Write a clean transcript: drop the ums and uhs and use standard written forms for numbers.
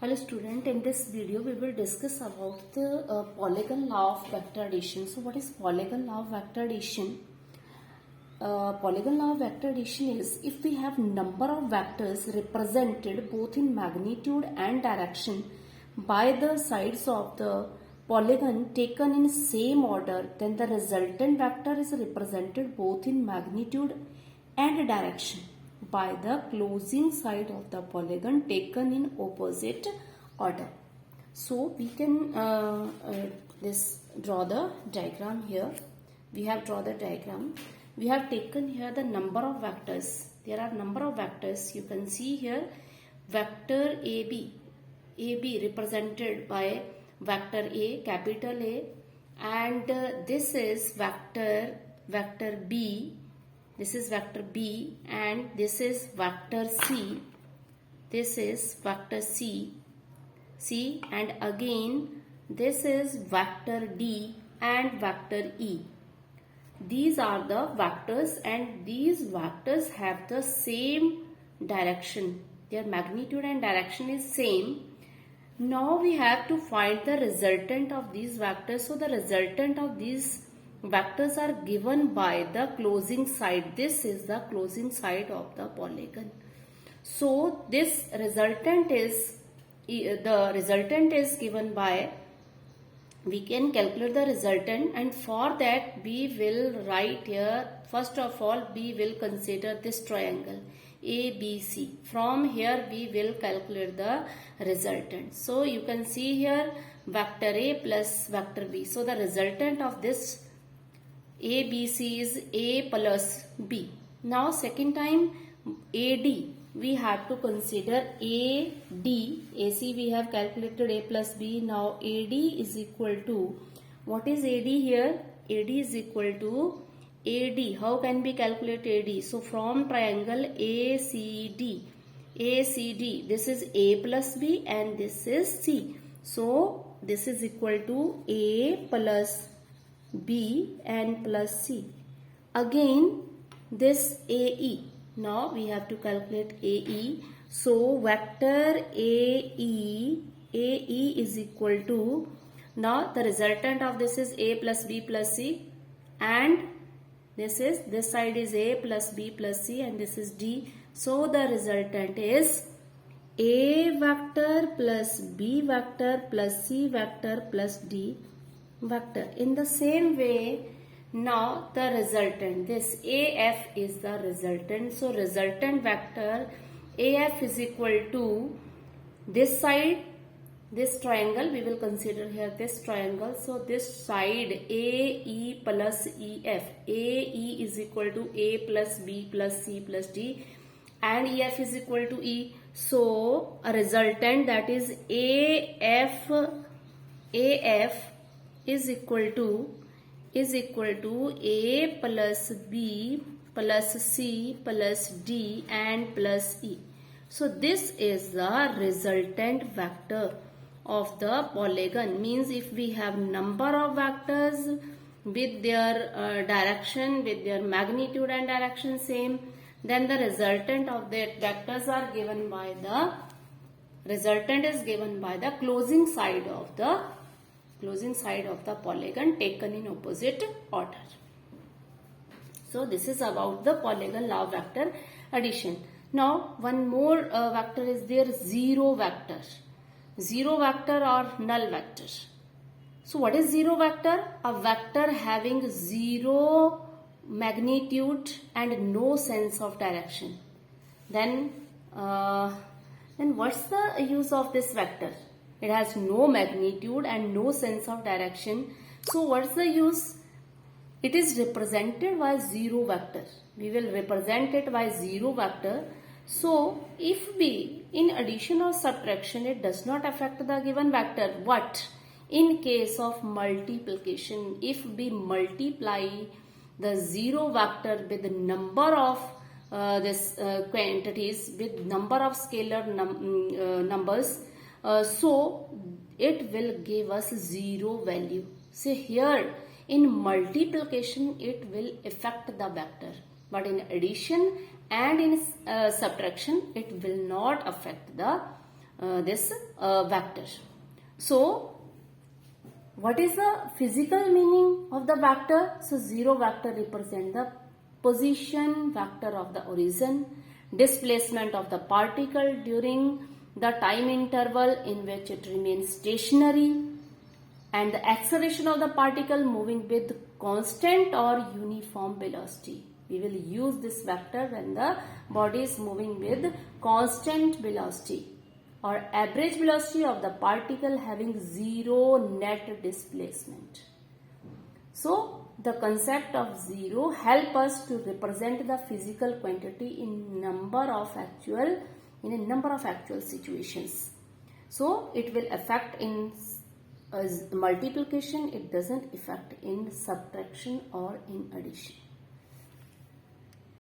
Hello student, in this video we will discuss about the Polygon law of vector addition. So what is Polygon law of vector addition? Polygon law of vector addition is if we have number of vectors represented both in magnitude and direction by the sides of the polygon taken in same order, then the resultant vector is represented both in magnitude and direction by the closing side of the polygon taken in opposite order. So we can draw the diagram here. We have drawn the diagram. We have taken here the number of vectors. There are number of vectors. You can see here vector AB represented by vector A, capital A, and this is vector B. This is vector B, and this is vector C. This is vector C, and again this is vector D and vector E. These are the vectors, and these vectors have the same direction. Their magnitude and direction is same. Now we have to find the resultant of these vectors. So the resultant of these vectors are given by the closing side. This is the closing side of the polygon. So this resultant is given by, we can calculate the resultant, and for that we will write here, first of all we will consider this triangle ABC. From here we will calculate the resultant. So you can see here vector A plus vector B. So the resultant of this ABC is A plus B. Now second time AD, we have to consider AD. AC we have calculated A plus B. Now AD is equal to, what is AD here? AD is equal to AD. How can we calculate AD? So from triangle ACD, this is A plus B and this is C. So this is equal to A plus B and plus C. Again this AE. Now we have to calculate AE. So vector AE is equal to, now the resultant of this is A plus B plus C, and this side is A plus B plus C, and this is D. So the resultant is A vector plus B vector plus C vector plus D vector. In the same way, now the resultant, this AF is the resultant. So resultant vector AF is equal to this side, this triangle, we will consider here this triangle. So this side AE plus EF, AE is equal to A plus B plus C plus D, and EF is equal to E. So a resultant, that is AF is equal to A plus B plus C plus D and plus E. So this is the resultant vector of the polygon. Means if we have number of vectors with their direction, with their magnitude and direction same, then the resultant of that vectors are given by the, resultant is given by the closing side of the polygon taken in opposite order. So this is about the polygon law of vector addition. Now one more vector is there, zero vector. Zero vector or null vector. So what is zero vector? A vector having zero magnitude and no sense of direction. Then what's the use of this vector? It has no magnitude and no sense of direction. So what's the use? It is represented by zero vector. We will represent it by zero vector. So if we, in addition or subtraction, it does not affect the given vector. What? In case of multiplication, if we multiply the zero vector with the number of quantities, with number of scalar numbers, so it will give us zero value. So here in multiplication it will affect the vector, but in addition and in subtraction it will not affect the this vector. So what is the physical meaning of the vector? So 0 vector represent the position vector of the origin, displacement of the particle during the time interval in which it remains stationary, and the acceleration of the particle moving with constant or uniform velocity. We will use this vector when the body is moving with constant velocity or average velocity of the particle having 0 net displacement. So the concept of 0 help us to represent the physical quantity in a number of actual situations. So it will affect in multiplication, it doesn't affect in subtraction or in addition.